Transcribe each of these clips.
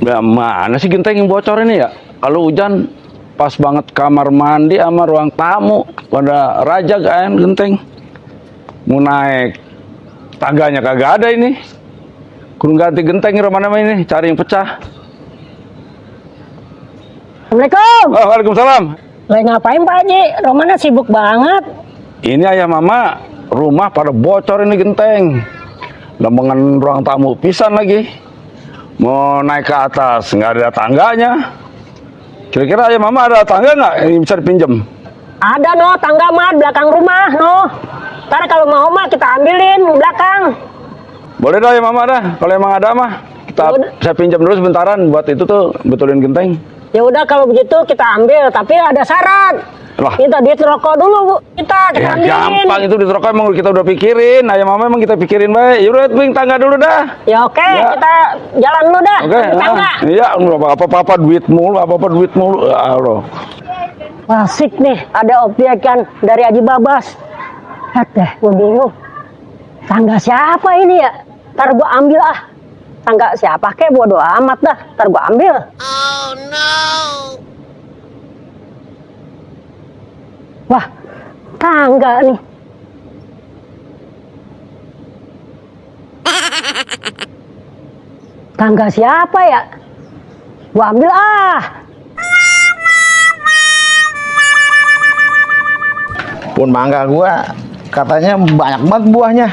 Ya mana sih genteng yang bocor ini ya? Kalau hujan pas banget kamar mandi sama ruang tamu pada raja kan genteng. Mau naik tangganya kagak ada ini. Kurang ganti genteng mana ini, cari yang pecah. Assalamualaikum. Oh, waalaikumsalam. Lagi ngapain Pak Haji? Romana sibuk banget. Ini ayah mama, rumah pada bocor ini genteng. Lembangan ruang tamu pisan lagi. Mau naik ke atas nggak ada tangganya. Kira-kira ayah mama ada tangga nggak yang bisa dipinjam? Ada no, tangga mah belakang rumah no. Ntar kalau mau mah kita ambilin belakang. Boleh dah ayah mama dah. Kalau emang ada mah saya pinjam dulu sebentaran buat itu tuh betulin genteng. Ya udah kalau begitu kita ambil, tapi ada syarat. Lah. Kita duit rokok dulu Bu. Kita Ya ambilin. gampang itu di rokok emang kita udah pikirin. Ayah mama emang kita pikirin baik. Yaudah ping tangga dulu dah. Ya oke, Ya. kita jalan dulu dah. Oke. Ke tangga. Iya, apa-apa duit mulu, apa-apa duit mulu. Allah. Asik nih, ada objekan dari Haji Babas. Lihat deh, gue bingung. Tangga siapa ini ya? Ntar gue ambil ah. Tangga siapa kek, bodo amat dah. Ntar gue ambil. Oh no. Wah, tangga nih. Tangga siapa ya? Gue ambil ah. Pun mangga gua katanya banyak banget buahnya.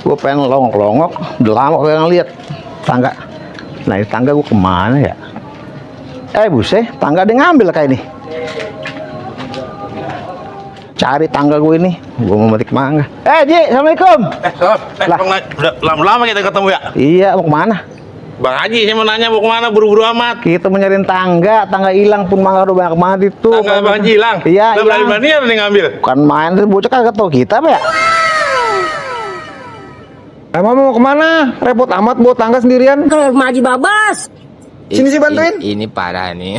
Gua pengen longok-longok, udah lama gua ngeliat tangga. Nah, ini tangga gua kemana ya? Buset, tangga dia ngambil kayak ini. Cari tangga gua ini, gua mau metik mangga. Ji, assalamualaikum. Lah, udah lama-lama kita ketemu ya? Iya, mau kemana? Bang Haji, saya mau nanya mau kemana, buru-buru amat. Kita mau nyariin tangga hilang pun mangga udah banyak banget itu. Tangga Bang Haji hilang? Iya, Udah berani-berani ya nih ngambil? Bukan main, tuh bocah kagak tau kita apa ya? Emang mau kemana? Repot amat bawa tangga sendirian. Ke rumah Haji Babas. Sini sih bantuin. Ini parah nih.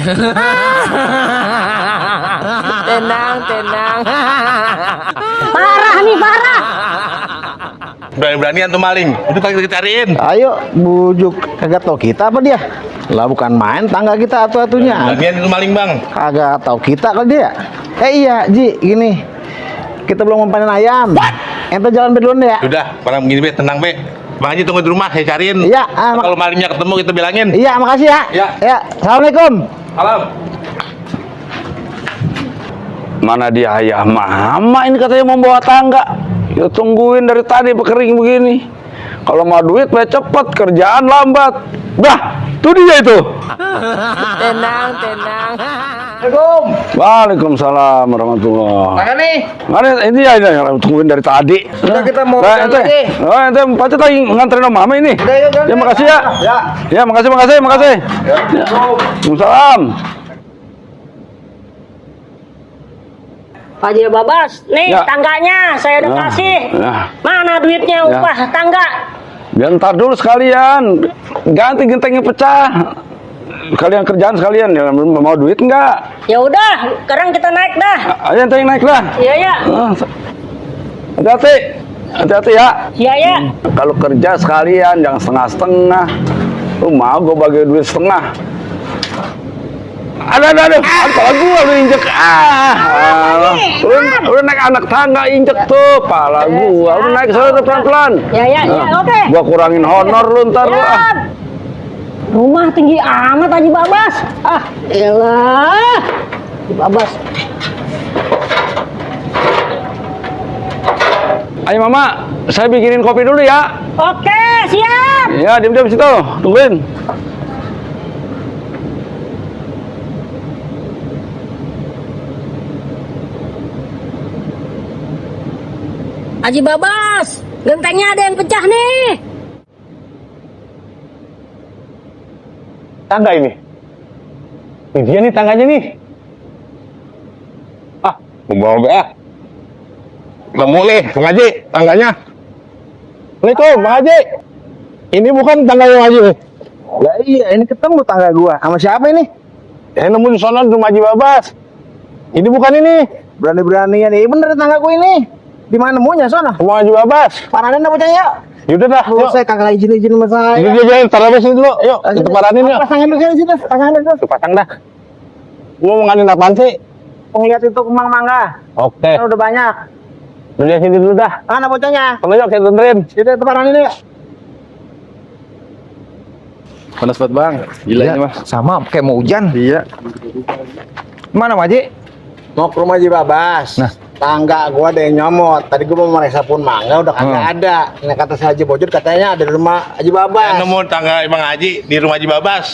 tenang. Parah nih, parah. Berani-beranian tuh maling. Itu kita cariin. Ayo bujuk, kagak tau kita apa dia? Lah bukan main tangga kita atu-atunya. Beranian itu maling, Bang. Kagak tau kita kan dia. Iya Ji, gini. Kita belum mempanen ayam. Ente jalan duluan deh ya. Udah, barang begini be, tenang be. Bang Haji tunggu di rumah, saya cariin. Iya, Kalau malingnya ketemu kita bilangin. Iya, makasih ya. Iya. Ya, assalamualaikum. Salam. Mana dia ayah mama ini katanya mau bawa tangga. Ya tungguin dari tadi kering begini. Kalau mau duit cepet, kerjaan lambat. Dah, tuh dia itu. tenang. Assalamualaikum. Waalaikumsalam warahmatullahi. Mana nih? Mana ini ya tungguin dari tadi. Udah, kita mau Nah, jalan ente, lagi. ente pasti lagi nganterin sama mama ini. Udah, yuk, jalan Ya lagi. makasih ya. Ya. Ya makasih. Ya. Waalaikumsalam. Pak Haji Babas, nih Ya. tangganya saya udah Ya. kasih. Ya. Mana duitnya Ya. upah tangga? Biar ntar dulu sekalian. Ganti gentengnya pecah. Kalian kerjaan sekalian. Ya, mau duit enggak? Ya udah, sekarang kita naik dah. Ayo ente yang naik dah. Iya ya. Hati-hati. Hati-hati ya. Iya ya. Kalau kerja sekalian jangan setengah-setengah. Lu mau gue bagi duit setengah. Aduh, pala gua udah injek. Udah naik anak tangga injek tuh, pala gua. Udah naik sana pelan-pelan. Ya, oke. Gua kurangin honor lu ntar lu. Siap. Rumah tinggi amat Haji Babas. Elah. Haji Babas. Ayo mama, saya bikinin kopi dulu ya. Oke, siap. Ya, diam-diam situ, tungguin. Haji Babas, gentengnya ada yang pecah nih. Tangga ini. Ini dia nih tangganya nih. Mau bawa be ah. Nemu nih, Bang Haji, tangganya. Assalamualaikum, Bang Haji. Ini bukan tangga Bang Haji nih. Ya iya, ini ketemu tangga gua. Sama siapa ini? Nemu di sana di rumah Haji Babas. Ini bukan ini. Berani-beranian nih, bener tangga gua ini. Di mana nemunya sana? Rumah Haji Babas. Paranin apa ya? Yaudah dah, Lu yuk. saya kagak izin sama saya. Yuk, taruh sini dulu. Yuk, kita paranin yuk. Pasangan lu sini situ, pasangan lu. Tuh, pasang dah. Lu mau nganin apaan sih? Ngeliat itu kemang mangga. Oke. Kan udah banyak. Lu lihat sini dulu dah. Mana bocahnya? Kalau yuk, saya tenterin. Situ teparan ini. Panas banget bang. Gila ini mah. Sama kayak mau hujan. Iya. Mana Pak Haji? Mau ke rumah Haji Babas. Nah. Tangga gua ada yang nyomot. Tadi gua mau meriksa pun mangga udah kagak ada. Nah kata si Haji Bojot katanya ada di rumah Haji Babas. Nemu tangga Bang Haji di rumah Haji Babas.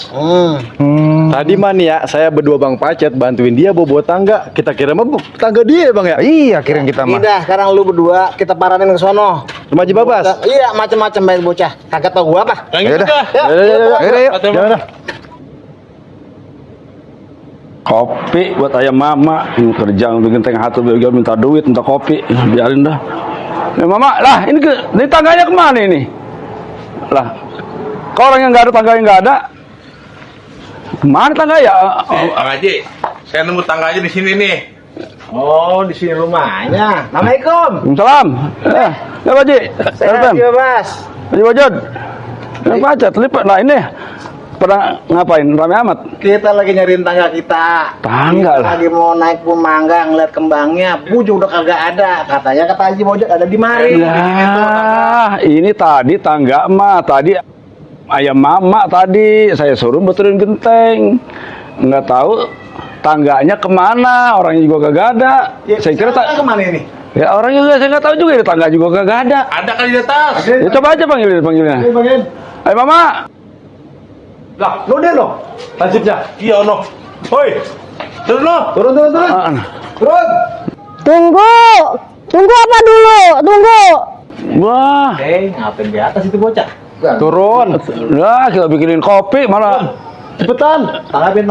Tadi mah nih ya, saya berdua Bang Pacet bantuin dia bawa tangga. Kita kira mah tangga dia Bang ya. Iya, kirim kita mah. Udah sekarang lu berdua kita paranin ke sono. Rumah Haji Babas. Iya macam-macam baik bocah. Kagak tau gua apa. Yang itu dah. Yaudah, yuk. Jangan dah. Kopi buat ayam mama. Ini kerja bikin tengah hati beliau minta duit, minta kopi. Biarin dah. Mama, lah ini tangganya kemana ini? Lah, kalau orang yang nggak ada tangga yang nggak ada, mana tangga ya? Bang Haji, saya nemu tangganya di sini nih. Oh di sini rumahnya. Assalamualaikum. Salam. Ya Pak Haji. Saya Haji Babas. Haji Bojot. Ya Pacet, lipat. Nah ini pada ngapain? Rame amat. Kita lagi nyariin tangga kita. Tangga Kita lah. lagi mau naik pun mangga ngeliat kembangnya. Bujuk udah kagak ada. Katanya kata Haji Bojot ada di mari. Lah, ini tadi tangga mah tadi ayam mama tadi saya suruh betulin genteng. Nggak tahu tangganya kemana, orangnya juga kagak ada. Saya kira kemana ini? ya orangnya juga saya nggak tahu juga, tangga juga kagak ada. Ada kali di atas. Ya coba aja panggilnya. Bagian. Ayo mama. Lah, Lu deh lo. nasibnya. Iya, no. Hoi. Turun lo. Turun. Ah, Turun. Tunggu apa dulu? Tunggu. wah, Ngapain di atas itu bocah? turun. Lah kita bikinin kopi malah. Cepetan. Tanggapin.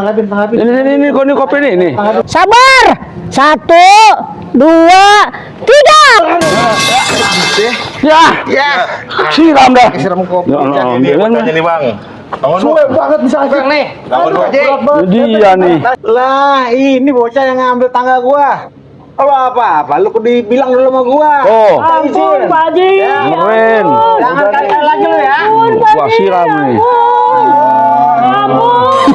Ini kok ini kopi ini. Sabar. 1, 2, 3. Ya, Ya. siram dah. Siram kopi. Ya Allah, Ini biarin bocahnya lah. nih, Bang. Bangun, Suwe Bang. banget bisa aja nih. Bangun, Bang. Ini dia nih. Lah, ini bocah yang ngambil tangga gua. Kalau apa-apa, lu kudu dibilang dulu sama gua. Oh. Ampun Pak Haji. Keren. Jangan kali-kali lagi lu ya. Wah, siram nih. Ampun.